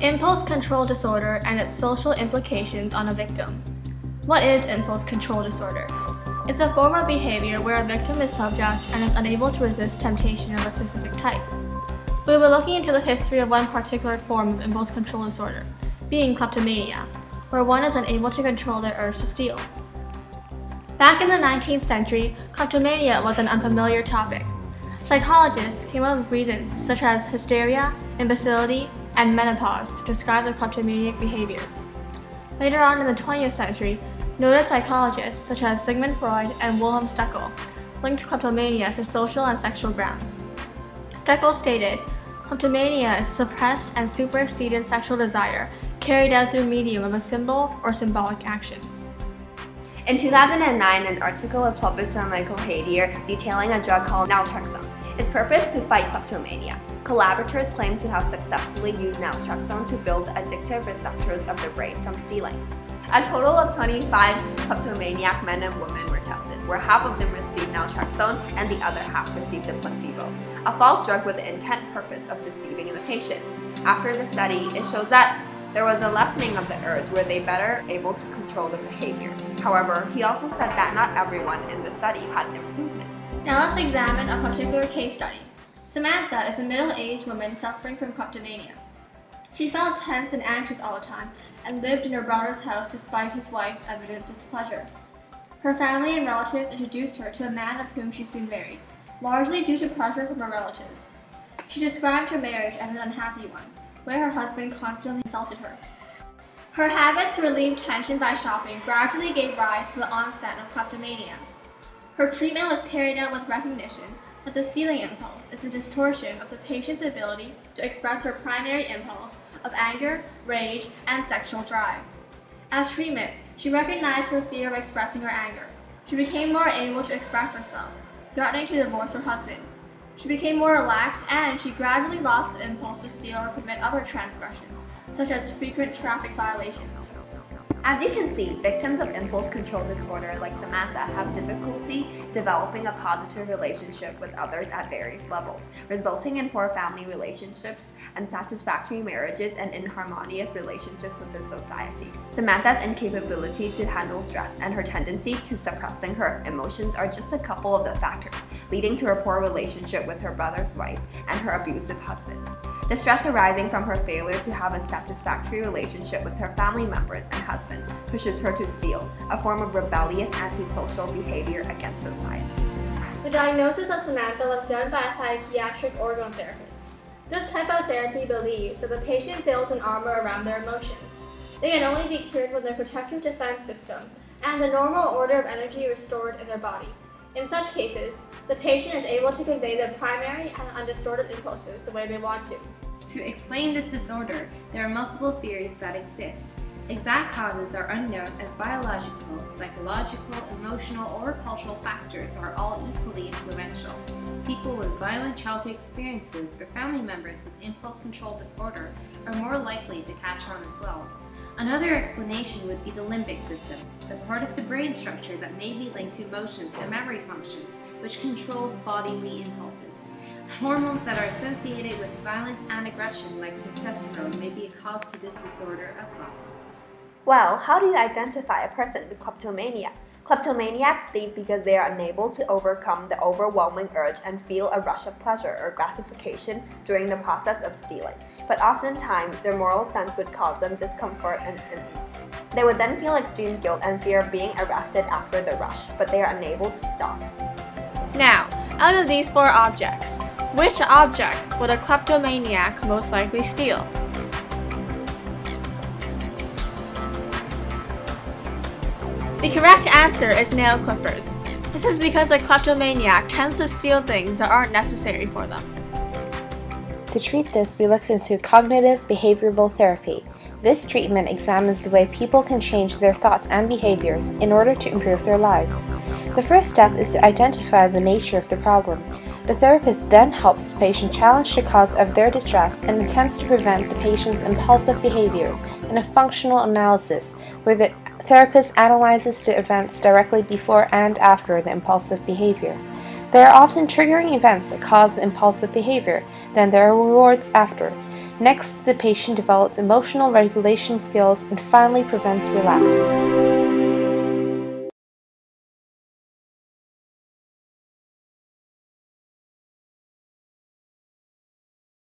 Impulse control disorder and its social implications on a victim. What is impulse control disorder? It's a form of behavior where a victim is subject and is unable to resist temptation of a specific type. We will be looking into the history of one particular form of impulse control disorder, being kleptomania, where one is unable to control their urge to steal. Back in the 19th century, kleptomania was an unfamiliar topic. Psychologists came up with reasons such as hysteria, imbecility, and menopause to describe their kleptomaniac behaviors. Later on in the 20th century, noted psychologists such as Sigmund Freud and Wilhelm Steckel linked kleptomania to social and sexual grounds. Steckel stated, "Kleptomania is a suppressed and superseded sexual desire carried out through medium of a symbol or symbolic action." In 2009, an article was published by Michael Hadier detailing a drug called naltrexone. Its purpose to fight kleptomania. Collaborators claim to have successfully used naltrexone to build addictive receptors of the brain from stealing. A total of 25 kleptomaniac men and women were tested, where half of them received naltrexone and the other half received a placebo, a false drug with the intent purpose of deceiving the patient. After the study, it shows that there was a lessening of the urge where they better able to control the behavior. However, he also said that not everyone in the study has improvement. Now let's examine a particular case study. Samantha is a middle-aged woman suffering from kleptomania. She felt tense and anxious all the time and lived in her brother's house despite his wife's evident displeasure. Her family and relatives introduced her to a man of whom she soon married, largely due to pressure from her relatives. She described her marriage as an unhappy one, where her husband constantly insulted her. Her habits to relieve tension by shopping gradually gave rise to the onset of kleptomania. Her treatment was carried out with recognition that the stealing impulse is a distortion of the patient's ability to express her primary impulse of anger, rage, and sexual drives. As treatment, she recognized her fear of expressing her anger. She became more able to express herself, threatening to divorce her husband. She became more relaxed and she gradually lost the impulse to steal or commit other transgressions, such as frequent traffic violations. As you can see, victims of impulse control disorder like Samantha have difficulty developing a positive relationship with others at various levels, resulting in poor family relationships, unsatisfactory marriages, and inharmonious relationships with the society. Samantha's incapability to handle stress and her tendency to suppressing her emotions are just a couple of the factors leading to her poor relationship with her brother's wife and her abusive husband. The stress arising from her failure to have a satisfactory relationship with her family members and husband pushes her to steal, a form of rebellious antisocial behavior against society. The diagnosis of Samantha was done by a psychiatric orgone therapist. This type of therapy believes that the patient builds an armor around their emotions. They can only be cured with their protective defense system and the normal order of energy restored in their body. In such cases, the patient is able to convey their primary and undistorted impulses the way they want to. To explain this disorder, there are multiple theories that exist. Exact causes are unknown as biological, psychological, emotional, or cultural factors are all equally influential. People with violent childhood experiences or family members with impulse control disorder are more likely to catch on as well. Another explanation would be the limbic system, the part of the brain structure that may be linked to emotions and memory functions, which controls bodily impulses. Hormones that are associated with violence and aggression, like testosterone, may be a cause to this disorder as well. Well, how do you identify a person with kleptomania? Kleptomaniacs thieve because they are unable to overcome the overwhelming urge and feel a rush of pleasure or gratification during the process of stealing. But oftentimes, their moral sense would cause them discomfort and envy. They would then feel extreme guilt and fear of being arrested after the rush, but they are unable to stop. Now, out of these four objects, which object would a kleptomaniac most likely steal? The correct answer is nail clippers. This is because a kleptomaniac tends to steal things that aren't necessary for them. To treat this, we looked into cognitive behavioral therapy. This treatment examines the way people can change their thoughts and behaviors in order to improve their lives. The first step is to identify the nature of the problem. The therapist then helps the patient challenge the cause of their distress and attempts to prevent the patient's impulsive behaviors in a functional analysis, where the therapist analyzes the events directly before and after the impulsive behavior. There are often triggering events that cause the impulsive behavior, then there are rewards after. Next, the patient develops emotional regulation skills and finally prevents relapse.